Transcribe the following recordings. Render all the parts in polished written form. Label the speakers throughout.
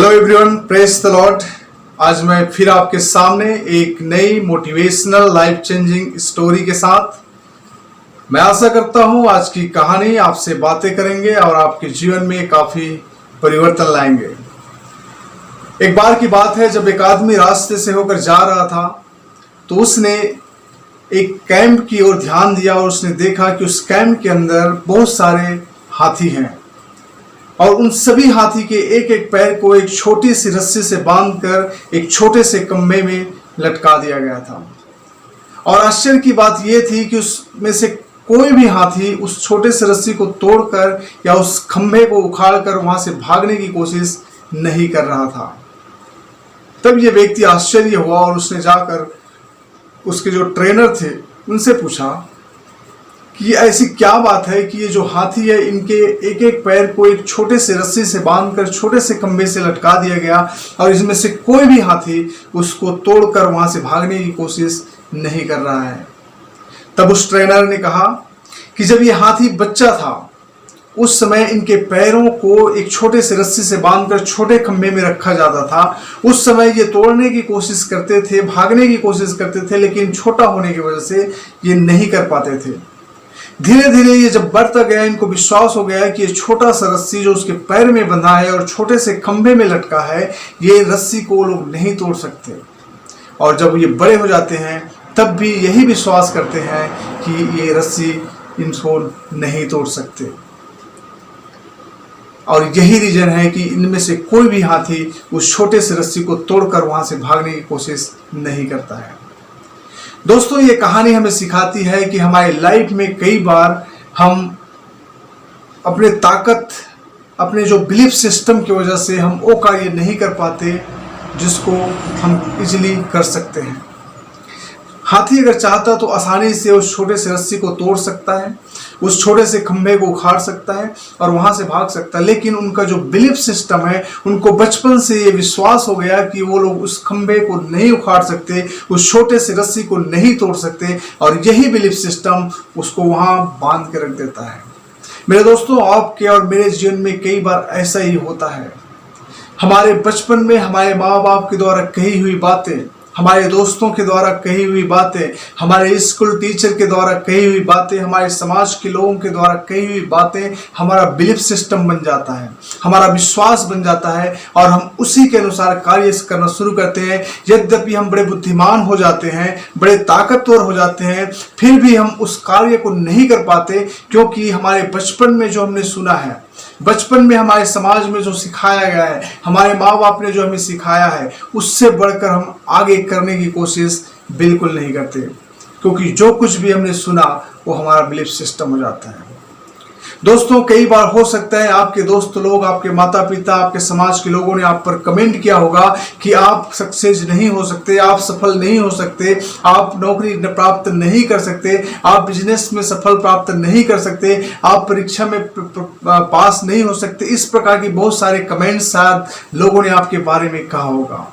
Speaker 1: Hello everyone, praise the Lord. आज मैं फिर आपके सामने एक नई मोटिवेशनल लाइफ चेंजिंग स्टोरी के साथ मैं आशा करता हूं आज की कहानी आपसे बातें करेंगे और आपके जीवन में काफी परिवर्तन लाएंगे। एक बार की बात है, जब एक आदमी रास्ते से होकर जा रहा था तो उसने एक कैंप की ओर ध्यान दिया और उसने देखा कि उस कैंप के अंदर बहुत सारे हाथी हैं और उन सभी हाथी के एक एक पैर को एक छोटी सी रस्सी से बांधकर एक छोटे से खंभे में लटका दिया गया था। और आश्चर्य की बात यह थी कि उसमें से कोई भी हाथी उस छोटे से रस्सी को तोड़कर या उस खंभे को उखाड़कर वहां से भागने की कोशिश नहीं कर रहा था। तब यह व्यक्ति आश्चर्य हुआ और उसने जाकर उसके जो ट्रेनर थे उनसे पूछा कि ऐसी क्या बात है कि ये जो हाथी है इनके एक एक पैर को एक छोटे से रस्सी से बांधकर छोटे से खंभे से लटका दिया गया और इसमें से कोई भी हाथी उसको तोड़कर वहां से भागने की कोशिश नहीं कर रहा है। तब उस ट्रेनर ने कहा कि जब ये हाथी बच्चा था उस समय इनके पैरों को एक छोटे से रस्सी से बांधकर छोटे खंभे में रखा जाता था। उस समय ये तोड़ने की कोशिश करते थे, भागने की कोशिश करते थे, लेकिन छोटा होने की वजह से ये नहीं कर पाते थे। धीरे धीरे ये जब बढ़ता गया, इनको विश्वास हो गया कि ये छोटा सा रस्सी जो उसके पैर में बंधा है और छोटे से खंभे में लटका है, ये रस्सी को लोग नहीं तोड़ सकते। और जब ये बड़े हो जाते हैं तब भी यही विश्वास करते हैं कि ये रस्सी इनको नहीं तोड़ सकते। और यही रीजन है कि इनमें से कोई भी हाथी उस छोटे से रस्सी को तोड़कर वहां से भागने की कोशिश नहीं करता है। दोस्तों, ये कहानी हमें सिखाती है कि हमारे लाइफ में कई बार हम अपने ताकत, अपने जो बिलीफ सिस्टम की वजह से हम वो कार्य नहीं कर पाते जिसको हम इजीली कर सकते हैं। हाथी अगर चाहता तो आसानी से उस छोटे से रस्सी को तोड़ सकता है, उस छोटे से खंभे को उखाड़ सकता है और वहां से भाग सकता है, लेकिन उनका जो बिलीफ सिस्टम है, उनको बचपन से ये विश्वास हो गया कि वो लोग उस खंभे को नहीं उखाड़ सकते, उस छोटे से रस्सी को नहीं तोड़ सकते, और यही बिलीफ सिस्टम उसको वहां बांध के रख देता है। मेरे दोस्तों, आपके और मेरे जीवन में कई बार ऐसा ही होता है। हमारे बचपन में हमारे माँ बाप के द्वारा कही हुई बातें, हमारे दोस्तों के द्वारा कही हुई बातें, हमारे स्कूल टीचर के द्वारा कही हुई बातें, हमारे समाज के लोगों के द्वारा कही हुई बातें हमारा बिलीफ सिस्टम बन जाता है, हमारा विश्वास बन जाता है और हम उसी के अनुसार कार्य करना शुरू करते हैं। यद्यपि हम बड़े बुद्धिमान हो जाते हैं, बड़े ताकतवर हो जाते हैं, फिर भी हम उस कार्य को नहीं कर पाते, क्योंकि हमारे बचपन में जो हमने सुना है, बचपन में हमारे समाज में जो सिखाया गया है, हमारे माँ बाप ने जो हमें सिखाया है, उससे बढ़कर हम आगे करने की कोशिश बिल्कुल नहीं करते, क्योंकि जो कुछ भी हमने सुना वो हमारा बिलीफ सिस्टम हो जाता है। दोस्तों, कई बार हो सकता है आपके दोस्त लोग, आपके माता पिता, आपके समाज के लोगों ने आप पर कमेंट किया होगा कि आप सक्सेस नहीं हो सकते, आप सफल नहीं हो सकते, आप नौकरी प्राप्त नहीं कर सकते, आप बिजनेस में सफल प्राप्त नहीं कर सकते, आप परीक्षा में पास नहीं हो सकते। इस प्रकार की बहुत सारे कमेंट्स शायद लोगों ने आपके बारे में कहा होगा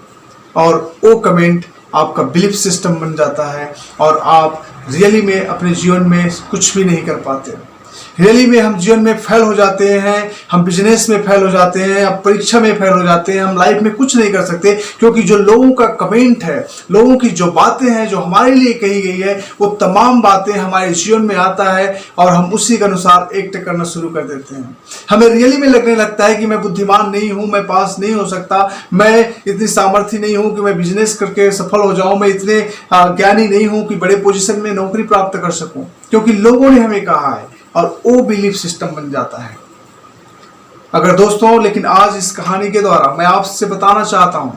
Speaker 1: और वो कमेंट आपका बिलीफ सिस्टम बन जाता है और आप रियली में अपने जीवन में कुछ भी नहीं कर पाते। रियली में हम जीवन में फेल हो जाते हैं, हम बिजनेस में फेल हो जाते हैं, हम परीक्षा में फेल हो जाते हैं, हम लाइफ में कुछ नहीं कर सकते, क्योंकि जो लोगों का कमेंट है, लोगों की जो बातें हैं जो हमारे लिए कही गई है, वो तमाम बातें हमारे जीवन में आता है और हम उसी के अनुसार एक्ट करना शुरू कर देते हैं। हमें रियली में लगने लगता है कि मैं बुद्धिमान नहीं हूं, मैं पास नहीं हो सकता, मैं इतनी सामर्थ्य नहीं हूं कि मैं बिजनेस करके सफल हो जाऊं, मैं इतने ज्ञानी नहीं हूं कि बड़े पोजीशन में नौकरी प्राप्त कर सकूं, क्योंकि लोगों ने हमें कहा है और वो बिलीफ सिस्टम बन जाता है। अगर दोस्तों, लेकिन आज इस कहानी के द्वारा मैं आपसे बताना चाहता हूं,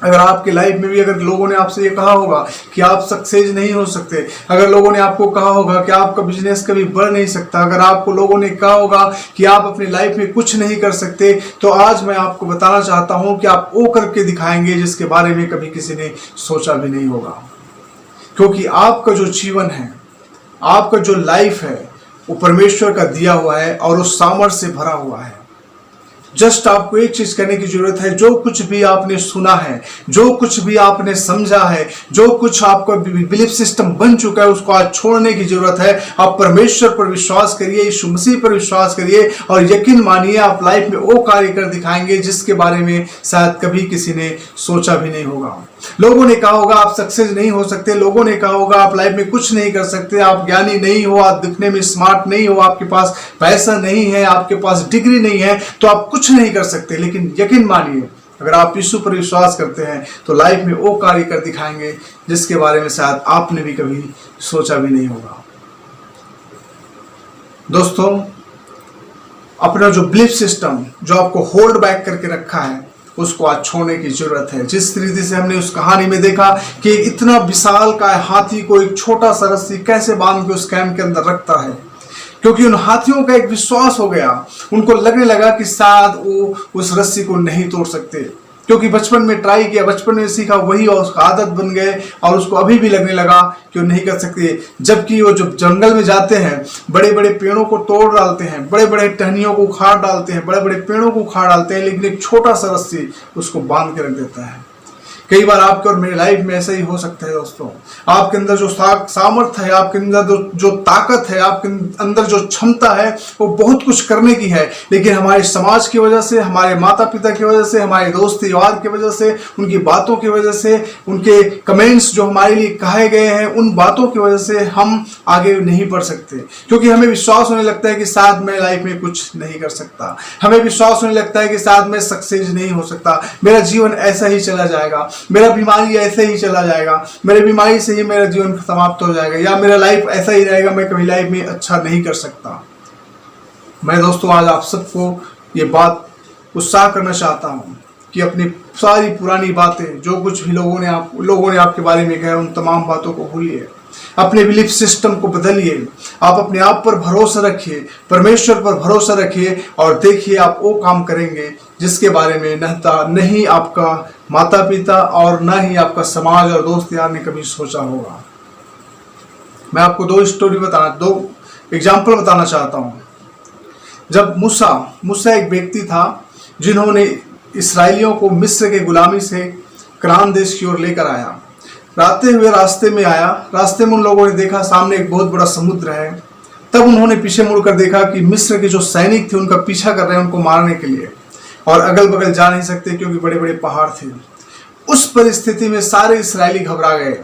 Speaker 1: अगर आपके लाइफ में भी अगर लोगों ने आपसे ये कहा होगा कि आप सक्सेस नहीं हो सकते, अगर लोगों ने आपको कहा होगा कि आपका बिजनेस कभी बढ़ नहीं सकता, अगर आपको लोगों ने कहा होगा कि आप अपनी लाइफ में कुछ नहीं कर सकते, तो आज मैं आपको बताना चाहता हूं कि आप वो करके दिखाएंगे जिसके बारे में कभी किसी ने सोचा भी नहीं होगा। क्योंकि आपका जो जीवन है, आपका जो लाइफ है, वो परमेश्वर का दिया हुआ है और उस सामर्थ्य से भरा हुआ है। जस्ट आपको एक चीज करने की जरूरत है, जो कुछ भी आपने सुना है, जो कुछ भी आपने समझा है, जो कुछ आपका बिलीफ सिस्टम बन चुका है, उसको आज छोड़ने की जरूरत है। आप परमेश्वर पर विश्वास करिए, यीशु मसीह पर विश्वास करिए और यकीन मानिए आप लाइफ में वो कार्य कर दिखाएंगे जिसके बारे में शायद कभी किसी ने सोचा भी नहीं होगा। लोगों ने कहा होगा आप सक्सेस नहीं हो सकते, लोगों ने कहा होगा आप लाइफ में कुछ नहीं कर सकते, आप ज्ञानी नहीं हो, आप दिखने में स्मार्ट नहीं हो, आपके पास पैसा नहीं है, आपके पास डिग्री नहीं है, तो आप कुछ नहीं कर सकते। लेकिन यकीन मानिए अगर आप यीशु पर विश्वास करते हैं तो लाइफ में वो कार्य कर दिखाएंगे जिसके बारे में शायद आपने भी कभी सोचा भी नहीं होगा। दोस्तों, अपना जो बिलीफ सिस्टम जो आपको होल्ड बैक करके रखा है उसको आज छोड़ने की जरूरत है। जिस तरीके से हमने उस कहानी में देखा कि इतना विशाल का हाथी को एक छोटा सा रस्सी कैसे बांध के उस कैंप के अंदर रखता है, क्योंकि उन हाथियों का एक विश्वास हो गया, उनको लगने लगा कि शायद वो उस रस्सी को नहीं तोड़ सकते, क्योंकि बचपन में ट्राई किया, बचपन में सीखा वही और उसका आदत बन गए और उसको अभी भी लगने लगा कि वो नहीं कर सकते। जबकि वो जब जंगल में जाते हैं बड़े बड़े पेड़ों को तोड़ डालते हैं, बड़े बड़े टहनियों को उखाड़ डालते हैं, बड़े बड़े पेड़ों को उखाड़ डालते हैं, लेकिन एक छोटा सा रस्सी उसको बांध के रख देता है। कई बार आपके और मेरी लाइफ में ऐसा ही हो सकता है। दोस्तों, आपके अंदर जो सामर्थ्य है, आपके अंदर जो ताकत है, आपके अंदर जो क्षमता है वो बहुत कुछ करने की है, लेकिन हमारे समाज की वजह से, हमारे माता पिता की वजह से, हमारे दोस्त यार की वजह से, उनकी बातों की वजह से, उनके कमेंट्स जो हमारे लिए कहे गए हैं, उन बातों की वजह से हम आगे नहीं बढ़ सकते, क्योंकि हमें विश्वास होने लगता है कि शायद मैं लाइफ में कुछ नहीं कर सकता, हमें विश्वास होने लगता है कि शायद मैं सक्सेस नहीं हो सकता, मेरा जीवन ऐसा ही चला जाएगा, मेरा बीमारी ऐसे ही चला जाएगा, मेरे बीमारी से ही मेरा जीवन समाप्त हो जाएगा, या मेरा लाइफ ऐसा ही रहेगा, मैं कभी लाइफ में अच्छा नहीं कर सकता। मैं दोस्तों आज आप सबको ये बात उत्साह करना चाहता हूँ कि अपनी सारी पुरानी बातें, जो कुछ भी लोगों ने आपके बारे में कहा, उन तमाम बातों को भूलिए, अपने बिलीफ सिस्टम को बदलिए, आप अपने आप पर भरोसा रखिए, परमेश्वर पर भरोसा रखिए और देखिए आप वो काम करेंगे जिसके बारे में नहीं आपका माता पिता और ना ही आपका समाज और दोस्त यार ने कभी सोचा होगा। मैं आपको दो एग्जाम्पल बताना चाहता हूँ। जब मूसा एक व्यक्ति था जिन्होंने इसराइलियों को मिस्र के गुलामी से कनान देश की ओर लेकर आया। राते हुए रास्ते में उन लोगों ने देखा सामने एक बहुत बड़ा समुद्र है। तब उन्होंने पीछे मुड़कर देखा कि मिस्र के जो सैनिक थे उनका पीछा कर रहे हैं उनको मारने के लिए, और अगल बगल जा नहीं सकते क्योंकि बड़े बड़े पहाड़ थे। उस परिस्थिति में सारे इसराइली घबरा गए।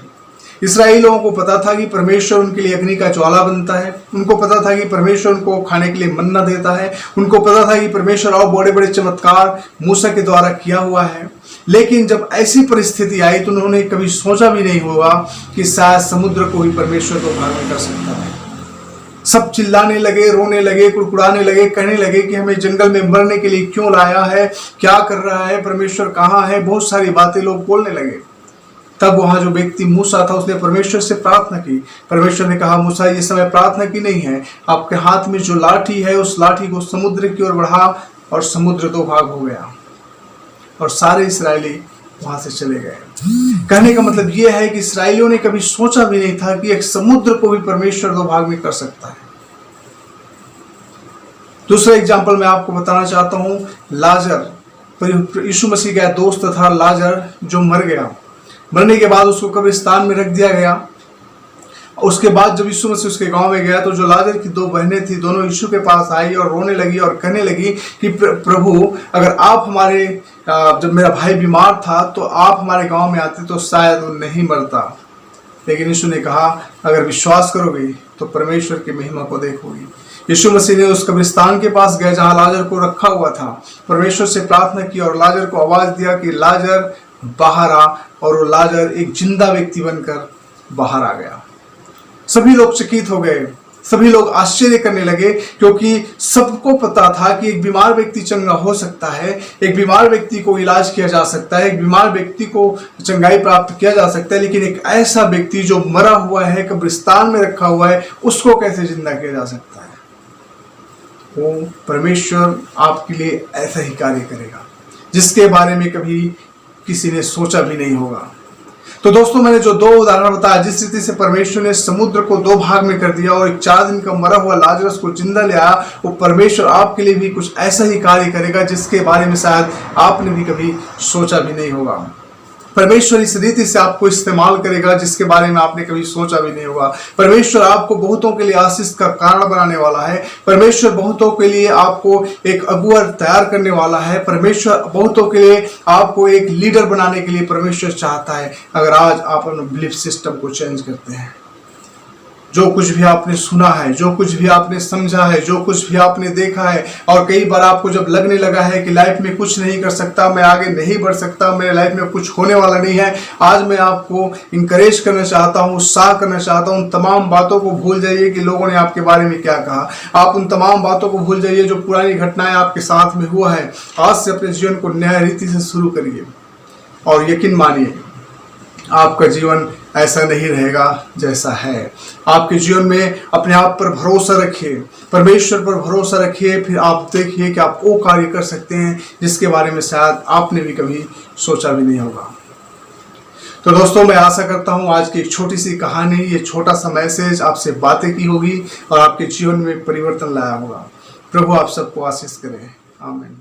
Speaker 1: इसराइली लोगों को पता था कि परमेश्वर उनके लिए अग्नि का ज्वाला बनता है, उनको पता था कि परमेश्वर उनको खाने के लिए मन्ना देता है, उनको पता था कि परमेश्वर और बड़े बड़े चमत्कार मूसा के द्वारा किया हुआ है। लेकिन जब ऐसी परिस्थिति आई तो उन्होंने कभी सोचा भी नहीं होगा कि शायद समुद्र को ही परमेश्वर को भाग कर सकता है। सब चिल्लाने लगे, रोने लगे, कुड़कुड़ाने लगे, कहने लगे कि हमें जंगल में मरने के लिए क्यों लाया है, क्या कर रहा है, परमेश्वर कहाँ है, बहुत सारी बातें लोग बोलने लगे। तब वहां जो व्यक्ति मूसा था उसने परमेश्वर से प्रार्थना की। परमेश्वर ने कहा, मूसा ये समय प्रार्थना की नहीं है, आपके हाथ में जो लाठी है उस लाठी को समुद्र की ओर बढ़ा, और समुद्र दो भाग हो गया और सारे इसराइली वहां से चले गए। कहने का मतलब यह है कि इसराइलियों ने कभी सोचा भी नहीं था कि एक समुद्र को भी परमेश्वर दो भाग में कर सकता है। दूसरा एग्जाम्पल मैं आपको बताना चाहता हूं, लाजर, यीशु मसीह का दोस्त था लाजर, जो मर गया। मरने के बाद उसको कब्रिस्तान में रख दिया गया। उसके बाद जब यीशु मसीह उसके गांव में गया तो जो लाजर की दो बहनें थी, दोनों यीशु के पास आई और रोने लगी और कहने लगी कि प्रभु, अगर आप हमारे जब मेरा भाई बीमार था तो आप हमारे गांव में आते तो शायद वो नहीं मरता। लेकिन यीशु ने कहा, अगर विश्वास करोगे तो परमेश्वर की महिमा को देखोगे। यीशु मसीह ने उस कब्रिस्तान के पास गए जहां लाजर को रखा हुआ था, परमेश्वर से प्रार्थना की और लाजर को आवाज दिया कि लाजर बाहर आ, और वो लाजर एक जिंदा व्यक्ति बनकर बाहर आ गया। सभी लोग चकित हो गए, सभी लोग आश्चर्य करने लगे, क्योंकि सबको पता था कि एक बीमार व्यक्ति चंगा हो सकता है, एक बीमार व्यक्ति को इलाज किया जा सकता है, एक बीमार व्यक्ति को चंगाई प्राप्त किया जा सकता है, लेकिन एक ऐसा व्यक्ति जो मरा हुआ है, कब्रिस्तान में रखा हुआ है, उसको कैसे जिंदा किया जा सकता है। वो परमेश्वर आपके लिए ऐसा ही कार्य करेगा जिसके बारे में कभी किसी ने सोचा भी नहीं होगा। तो दोस्तों मैंने जो 2 उदाहरण बताया, जिस रीति से परमेश्वर ने समुद्र को 2 भाग में कर दिया और एक 4 दिन का मरा हुआ लाजरस को जिंदा ले आया, वो परमेश्वर आपके लिए भी कुछ ऐसा ही कार्य करेगा जिसके बारे में शायद आपने भी कभी सोचा भी नहीं होगा। परमेश्वर इस रीति से आपको इस्तेमाल करेगा जिसके बारे में आपने कभी सोचा भी नहीं होगा। परमेश्वर आपको बहुतों के लिए आशीष का कारण बनाने वाला है। परमेश्वर बहुतों के लिए आपको एक अगुआ तैयार करने वाला है। परमेश्वर बहुतों के लिए आपको एक लीडर बनाने के लिए परमेश्वर चाहता है, अगर आज आप अपने बिलीफ सिस्टम को चेंज करते हैं। जो कुछ भी आपने सुना है, जो कुछ भी आपने समझा है, जो कुछ भी आपने देखा है, और कई बार आपको जब लगने लगा है कि लाइफ में कुछ नहीं कर सकता, मैं आगे नहीं बढ़ सकता, मेरे लाइफ में कुछ होने वाला नहीं है, आज मैं आपको इंकरेज करना चाहता हूँ, उत्साह करना चाहता हूँ। उन तमाम बातों को भूल जाइए कि लोगों ने आपके बारे में क्या कहा। आप उन तमाम बातों को भूल जाइए जो पुरानी घटनाएं आपके साथ में हुआ है। आज से अपने जीवन को नया रीति से शुरू करिए और यकीन मानिए आपका जीवन ऐसा नहीं रहेगा जैसा है। आपके जीवन में अपने आप पर भरोसा रखिए, परमेश्वर पर भरोसा रखिए, फिर आप देखिए कि आप वो कार्य कर सकते हैं जिसके बारे में शायद आपने भी कभी सोचा भी नहीं होगा। तो दोस्तों मैं आशा करता हूँ आज की एक छोटी सी कहानी, ये छोटा सा मैसेज आपसे बातें की होगी और आपके जीवन में परिवर्तन लाया होगा। प्रभु आप सबको आशीष करे। आमीन।